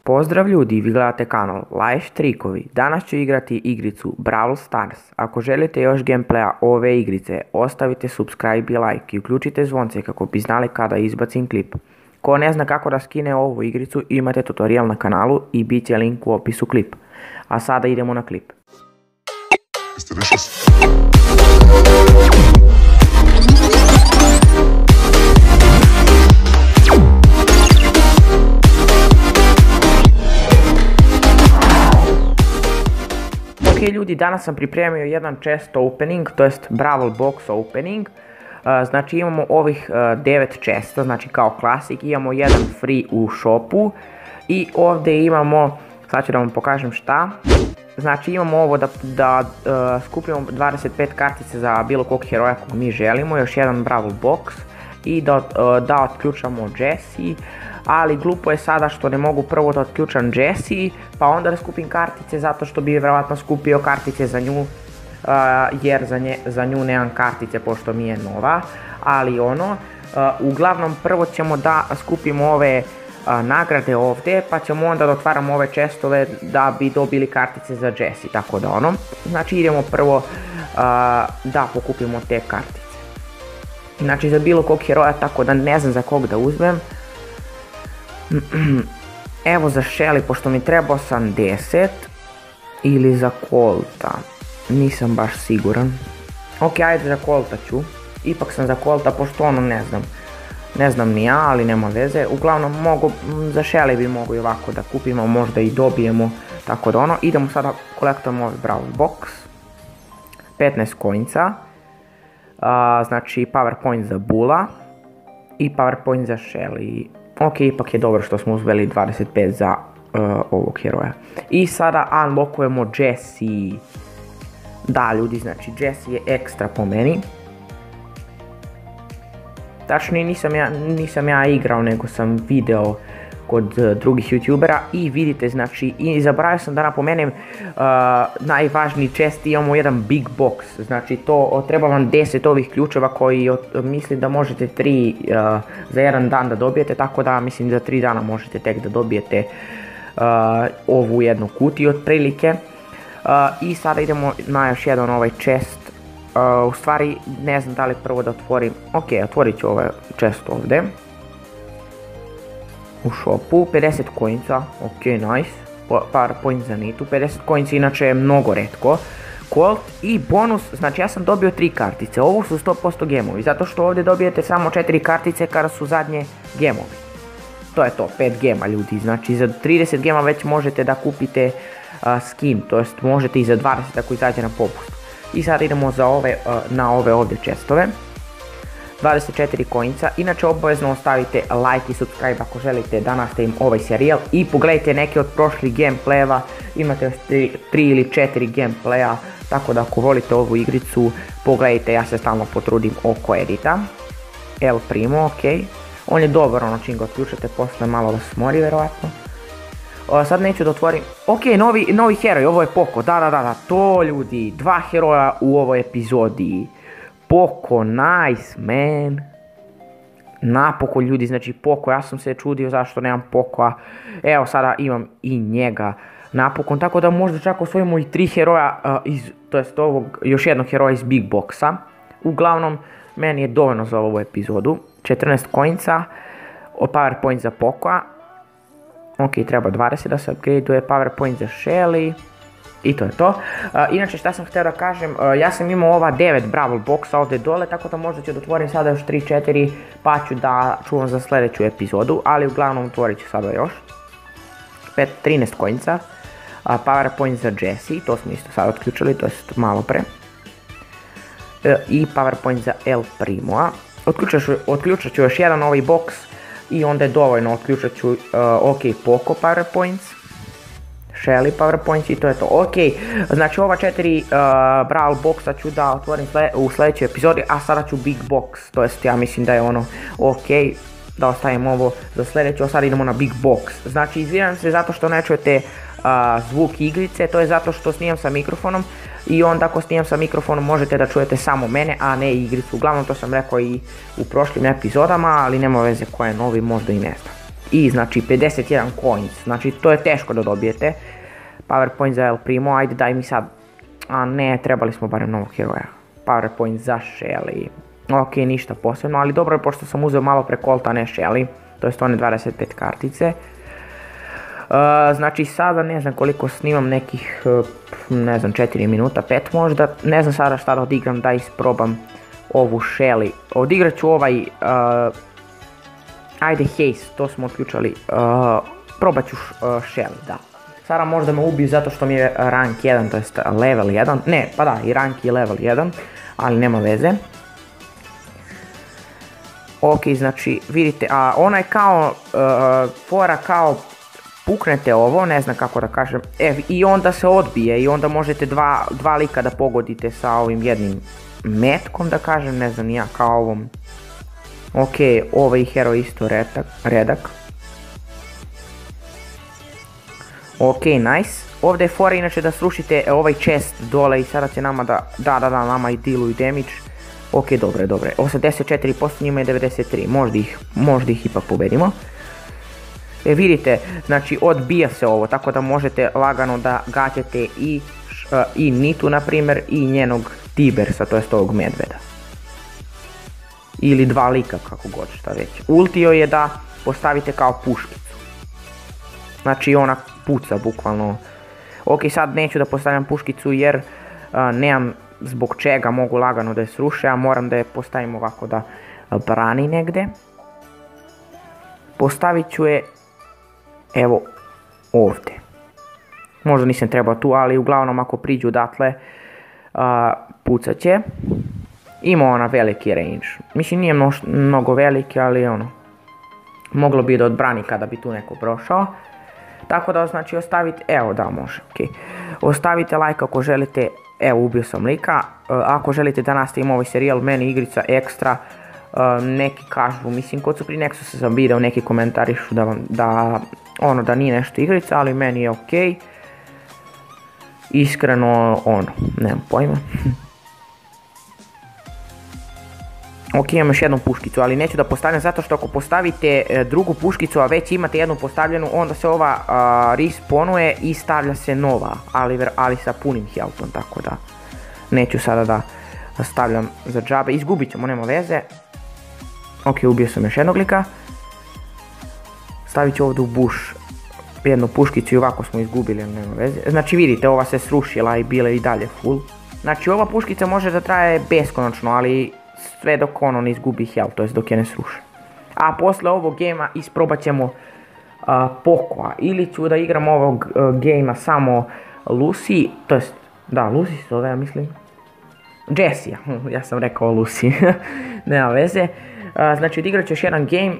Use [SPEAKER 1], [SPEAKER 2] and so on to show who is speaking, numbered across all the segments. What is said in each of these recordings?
[SPEAKER 1] Pozdrav ljudi, vi gledate kanal Life Trikovi. Danas ću igrati igricu Brawl Stars. Ako želite još gameplaya ove igrice, ostavite subscribe i like i uključite zvonce kako bi znali kada izbacim klip. Ko ne zna kako da skine ovu igricu, imate tutorial na kanalu i bit će link u opisu klipa. A sada idemo na klip. Ok ljudi, danas sam pripremio jedan chest opening, to jest Brawl Box opening. Znači imamo ovih 9 chesta, znači kao klasik, imamo jedan free u shopu. I ovdje imamo, sad ću da vam pokažem šta. Znači imamo ovo da skupimo 25 kartice za bilo kog heroja kog mi želimo, još jedan Brawl Box. I da otključamo Jessie, ali glupo je sada što ne mogu prvo da otključam Jessie, pa onda da skupim kartice zato što bi vjerojatno skupio kartice za nju, jer za nju nemam kartice pošto mi je nova, ali uglavnom prvo ćemo da skupimo ove nagrade ovdje, pa ćemo onda da otvaramo ove chestove da bi dobili kartice za Jessie, tako da znači idemo prvo da pokupimo te kartice. Znači za bilo kog heroja, tako da ne znam za kog da uzmem. Evo za Shelly, pošto mi treba 80. Ili za Colta. Nisam baš siguran. Ok, ajde za Colta ću. Ipak sam za Colta, pošto ne znam. Ne znam ni ja, ali nema veze. Uglavnom za Shelly bi mogu i ovako da kupimo, možda i dobijemo. Tako da idemo sada kolektujemo ovaj Brawl Box. 15 coinca. Znači PowerPoint za Bulla i PowerPoint za Shelly. Ok, ipak je dobro što smo uzeli 25 za ovog heroja. I sada unlockujemo Jessie. Da ljudi, znači Jessie je ekstra po meni. Tačnije nisam ja igrao, nego sam video kod drugih youtubera i vidite, znači, i zaboravio sam da napomenem najvažniji chest, imamo jedan big box, znači to treba vam 10 ovih ključeva koji mislim da možete 3 za jedan dan da dobijete, tako da mislim za 3 dana možete tek da dobijete ovu jednu kutiju otprilike. I sada idemo na još jedan ovaj chest, u stvari ne znam da li prvo da otvorim, ok, otvorit ću ovaj chest ovdje. U shopu, 50 coinca, ok, nice, PowerPoint za Nitu, 50 coinca inače je mnogo retko. Colt i bonus, znači ja sam dobio 3 kartice, ovo su 100% gemovi, zato što ovdje dobijete samo 4 kartice kada su zadnje gemovi. To je to, 5 gema ljudi, znači za 30 gema već možete da kupite skin, to jest možete i za 20 ako izađe na popust. I sad idemo na ove ovdje chestove. 24 coinca, inače obavezno ostavite like i subscribe ako želite da nastavim ovaj serijal i pogledajte neke od prošlih gameplayeva, imate 3 ili 4 gameplaya, tako da ako volite ovu igricu pogledajte, ja se stalno potrudim oko edita. El Primo, ok, on je dobar čim ga otključate, posle malo vas smori vjerojatno. Sad neću da otvorim, ok, novi heroj, ovo je Poco, da, to ljudi, 2 heroja u ovoj epizodi. Poco, nice man. Napokon ljudi, znači Poco, ja sam se čudio zašto nemam Pocoa. Evo sada imam i njega napokon, tako da možda čak osvojimo i 3 heroja, to jest još jednog heroja iz Big Boxa. Uglavnom, meni je dovoljno za ovu epizodu. 14 coinca, PowerPoint za Pocoa. Ok, treba 20 da se upgradeuje, PowerPoint za Shelly. I to je to. Inače šta sam htio da kažem, ja sam imao ova 9 Brawl Boxa ovdje dole, tako da možda ću da otvorim sada još 3-4 pa ću da čuvam za sljedeću epizodu, ali uglavnom otvorit ću sada još. 13 coinca, PowerPoint za Jessie, to smo isto sad otključili, to jest malo pre. I PowerPoint za El Primoa. Otključat ću još jedan ovaj box i onda je dovoljno, otključat ću ok, Poco PowerPoints. Shelly PowerPoint i to je to. Ok, znači ova 4 Brawl Boxa ću da otvorim u sljedećoj epizodi, a sada ću Big Box, to jest ja mislim da je ok, da ostavim ovo za sljedeću, a sada idemo na Big Box. Znači izviram se zato što ne čujete zvuk igrice, to je zato što snimam sa mikrofonom i onda ako snimam sa mikrofonom možete da čujete samo mene, a ne igricu. Uglavnom to sam rekao i u prošlim epizodama, ali nema veze ko je novi, možda i ne znam. i znači 51 coins, znači to je teško da dobijete. PowerPoint za El Primo, ajde daj mi sad, a ne, trebali smo barem novog heroja. PowerPoint za Shelly, ok, ništa posebno, ali dobro je pošto sam uzeo malo pre Colta, ne Shelly, to jest one 25 kartice. Znači sada ne znam koliko snimam, nekih, ne znam, 4 minuta, 5 možda, ne znam sada šta da odigram da isprobam ovu Shelly. Odigrat ću ovaj, ajde Haze, to smo otključali, probat ću Shelly, da. Sada možda me ubiju zato što mi je rank 1, to jest level 1, ne, pa da, i rank i level 1, ali nema veze. Ok, znači vidite, a ona je kao, fora kao, puknete ovo, ne znam kako da kažem, i onda se odbije i onda možete dva lika da pogodite sa ovim jednim metkom da kažem, ne znam ja, kao ovom. Ok, ovaj hero isto redak. Ok, nice. Ovdje je fora inače da srušite ovaj chest dole i sada će nama nama i dealuju damage. Ok, dobro, 84%, njima je 93, možda ih ipak pobedimo. Vidite, znači odbija se ovo, tako da možete lagano da gaćete i Nitu na primjer i njenog Tibersa, to jest ovog medveda. Ili dva lika, kako god, šta već. Ultio je da postavite kao puškicu. Znači ona puca bukvalno. Ok, sad neću da postavljam puškicu jer nemam zbog čega mogu lagano da je sruše, a moram da je postavim ovako da brani negde. Postavit ću je evo ovdje. Možda nisam trebao tu, ali uglavnom ako priđu odatle pucat će. Ima ona veliki range. Mislim nije mnogo veliki, ali ono. Moglo bi da odbrani kada bi tu neko prošao. Tako da znači ostavite, evo da može, ok. Ostavite like ako želite, evo ubio sam lika. Ako želite da nastavim ovaj serijal, meni igrica ekstra. Neki kažu, mislim kod su pri Nexusa sam video, neki komentarišu da nije nešto igrica, ali meni je ok. Iskreno, nemam pojma. Ok, imam još jednu puškicu, ali neću da postavljam zato što ako postavite drugu puškicu, a već imate jednu postavljenu, onda se ova respawnuje i stavlja se nova, ali sa punim healthom, tako da neću sada da stavljam za džabe. Izgubit ćemo, nema veze. Ok, ubio sam još jednog lika. Stavit ću ovdje u bush jednu puškicu i ovako smo izgubili, ali nema veze. Znači vidite, ova se srušila i bila i dalje full. Znači ova puškica može da traje beskonačno, ali sve dok ono ne izgubi health, to jest dok je ne sruši. A posle ovog gejma isprobat ćemo Pocoa, ili ću da igram ovog gejma samo Lucy, to jest, da, Lucy se zove, ja mislim. Jessie, ja sam rekao Lucy, nema veze. Znači odigrat ću još jedan game,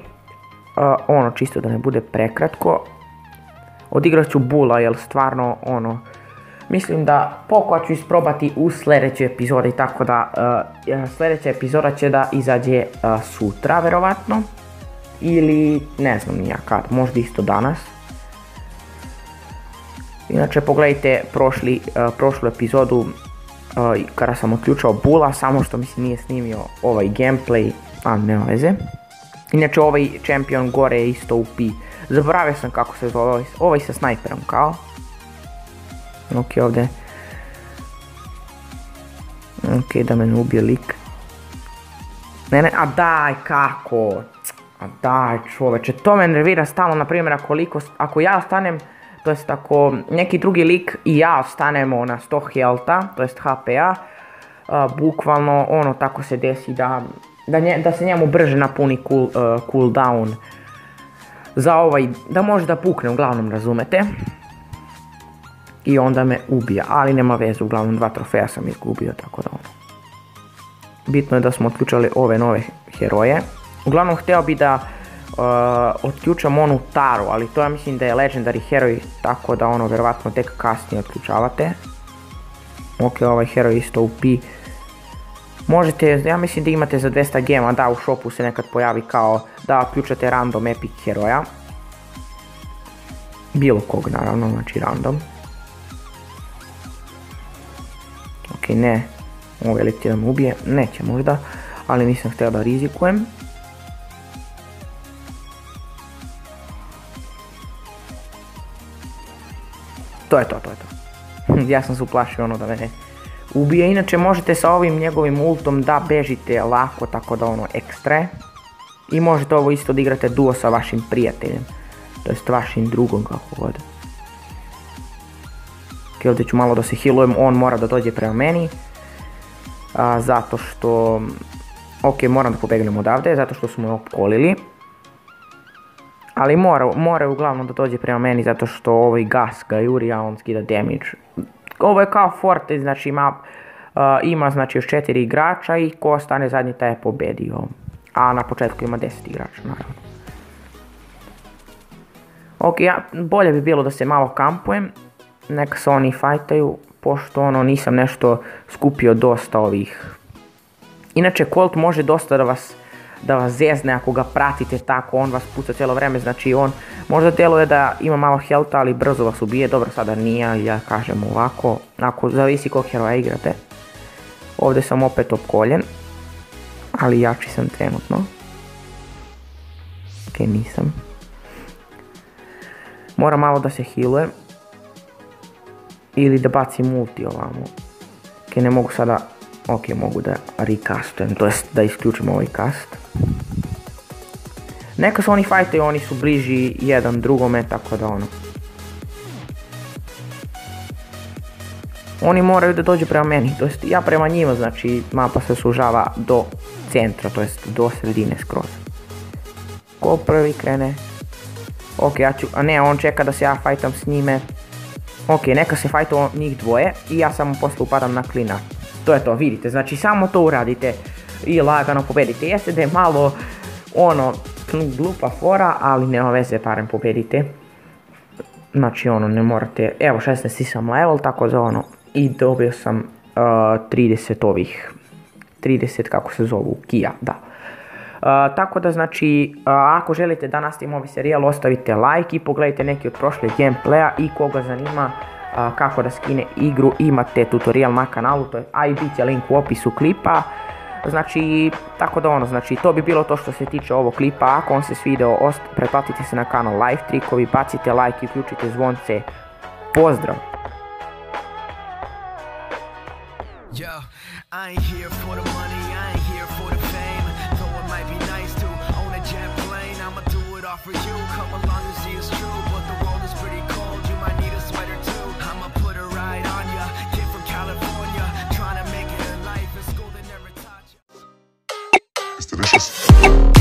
[SPEAKER 1] čisto da ne bude prekratko. Odigrat ću Bulla, jer stvarno mislim da Pocoa ću isprobati u sljedećoj epizodi, tako da sljedeća epizoda će da izađe sutra verovatno. Ili ne znam ni ja kad, možda isto danas. Inače pogledajte prošlu epizodu kada sam otključao Bulla, samo što mislim nije snimio ovaj gameplay, a nema veze. Inače ovaj champion gore je isto UP, zaboravio sam kako se zove ovaj sa snajperom kao. Ok, ovdje. Ok, da me ne ubije lik. Ne, a daj, kako? A daj, čoveče, to me nervira stalno, na primjer, ako ja ostanem, to jest ako neki drugi lik i ja ostanemo na 100 healtha, to jest HP-a, bukvalno tako se desi da se njemu brže napuni cooldown za ovaj, da može da pukne, uglavnom razumete. I onda me ubija, ali nema veze, uglavnom 2 trofeja sam izgubio, tako da bitno je da smo otključali ove nove heroje. Uglavnom htio bi da otključam onu Taru, ali to ja mislim da je legendary heroj, tako da verovatno tek kasnije otključavate. Ok, ovaj heroj isto UP. Možete, ja mislim da imate za 200 gema, da u shopu se nekad pojavi kao da otključate random epic heroja. Bilo kog naravno, znači random. Ok, ne, ovaj lik će da me ubije, neće možda, ali nisam htio da rizikujem. To je to. Ja sam se uplašio ono da mene ubije. Inače možete sa ovim njegovim ultom da bežite lako, tako da ono ekstra. I možete ovo isto da igrate duo sa vašim prijateljem. To jest vašim drugom, kako god. Ok, ovdje ću malo da se healujem, on mora da dođe prema meni. Zato što... Ok, moram da pobegnem odavde, zato što su me opkolili. Ali mora uglavnom da dođe prema meni, zato što ovaj gas ga juri, a on skida damage. Ovo je kao Forte, znači ima znači još 4 igrača i ko ostane zadnji taj je pobedio. A na početku ima 10 igrača, naravno. Ok, bolje bi bilo da se malo kampujem. Neka se oni fajtaju, pošto ono nisam nešto skupio dosta ovih. Inače, Colt može dosta da vas zezne ako ga pratite tako, on vas puca cijelo vreme, znači on možda djeluje da ima malo healtha, ali brzo vas ubije. Dobro, sada nije, ja kažem ovako, ako zavisi kog heroja igrate. Ovdje sam opet opkoljen, ali jači sam trenutno. Ok, nisam. Moram malo da se healujem. Ili da bacim ulti ovamo. Ok, ne mogu sada... Ok, mogu da recastujem, to jest da isključim ovaj cast. Neka se oni fajtaju, oni su bliži jedan drugome, tako da ono. Oni moraju da dođu prema meni, to jest ja prema njima, znači mapa se sužava do centra, to jest do sredine skroz. Ko prvi krene? Ok, ja ću, a ne, on čeka da se ja fajtam s njime. Ok, neka se fajta njih dvoje i ja samo posle upadam na klina. To je to, vidite, znači samo to uradite i lagano pobedite. Jeste da je malo, ono, glupa fora, ali nema veze, barem pobedite. Znači, ono, ne morate, evo 16 sam level, tako da ono, i dobio sam 30 ovih, 30 kako se zovu, kija, da. Tako da znači, ako želite da nastavimo ovaj serijal, ostavite like i pogledajte neki od prošlih gameplaya i koga zanima kako da skine igru, imate tutorial na kanalu, a i bit će link u opisu klipa. Znači, tako da ono, znači to bi bilo to što se tiče ovog klipa. Ako vam se svidio, pretplatite se na kanal Life Trikovi, bacite like i uključite zvonce. Pozdrav!
[SPEAKER 2] Yo, I ain't here for the money, I ain't here for the fame. Though it might be nice to own a jet plane, I'ma do it all for you. Come along and see it's true, but the world is pretty cold. You might need a sweater too. I'ma put a ride on ya. Kid from California, trying to make it in life in school they never taught you.
[SPEAKER 3] It's delicious.